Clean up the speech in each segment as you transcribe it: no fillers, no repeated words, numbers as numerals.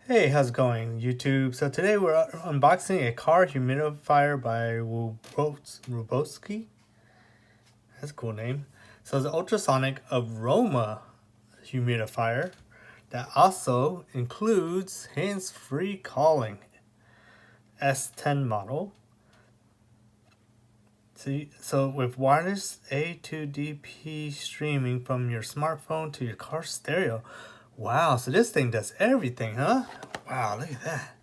Hey, how's it going, YouTube? So today we're unboxing a car humidifier by Ruboski. That's a cool name. So it's an ultrasonic aroma humidifier that also includes hands-free calling. S10 model. So with wireless A2DP streaming from your smartphone to your car stereo. Wow, so this thing does everything, huh? Wow, look at that.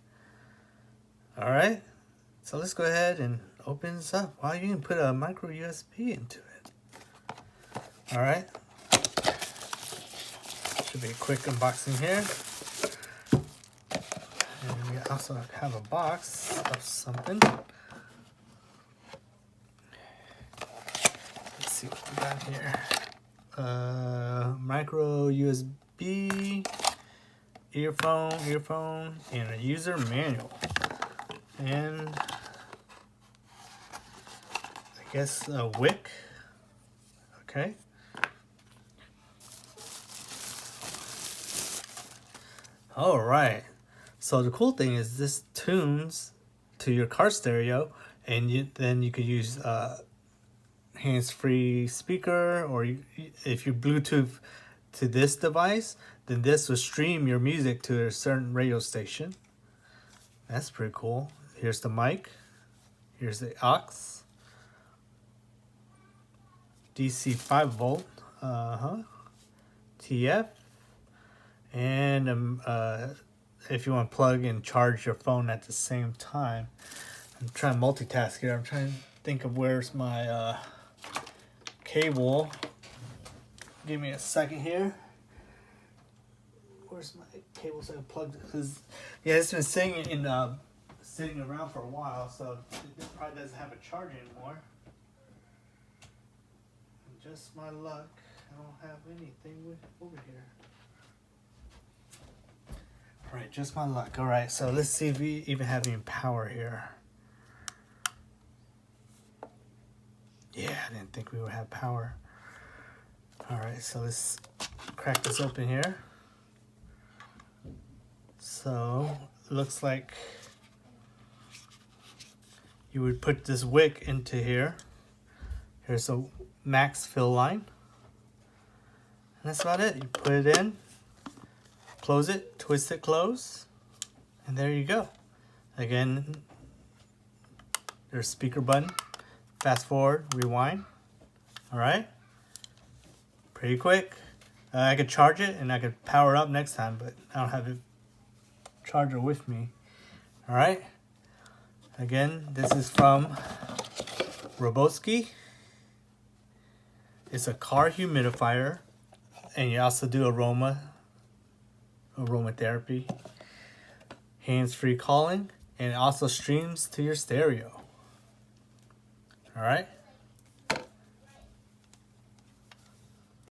Alright, so let's go ahead and open this up. Wow, you can put a micro USB into it. Alright. Should be a quick unboxing here. And we also have a box of something. Let's see what we got here. Micro USB, earphone, and a user manual. And I guess a wick. Okay. All right. So the cool thing is this tunes to your car stereo, and then you could use hands-free speaker, or if you Bluetooth to this device, then this will stream your music to a certain radio station. That's pretty cool. Here's the mic. Here's the aux. DC 5-volt. TF. And if you want to plug and charge your phone at the same time. I'm trying to multitask here. I'm trying to think of where's my cable. Give me a second here. Where's my cable so I can plug this? Cause yeah, it's been sitting around for a while, so it probably doesn't have a charge anymore. And just my luck, I don't have anything over here. All right, just my luck. All right, so let's see if we even have any power here. Yeah, I didn't think we would have power. All right, so let's crack this open here. So it looks like you would put this wick into here. Here's a max fill line. And that's about it. You put it in, close it, twist it close, and there you go. Again, there's a speaker button. Fast forward, rewind. All right. Pretty quick. I could charge it and I could power up next time, but I don't have a charger with me. All right. Again, this is from Ruboski. It's a car humidifier, and you also do aromatherapy, hands-free calling, and it also streams to your stereo. All right.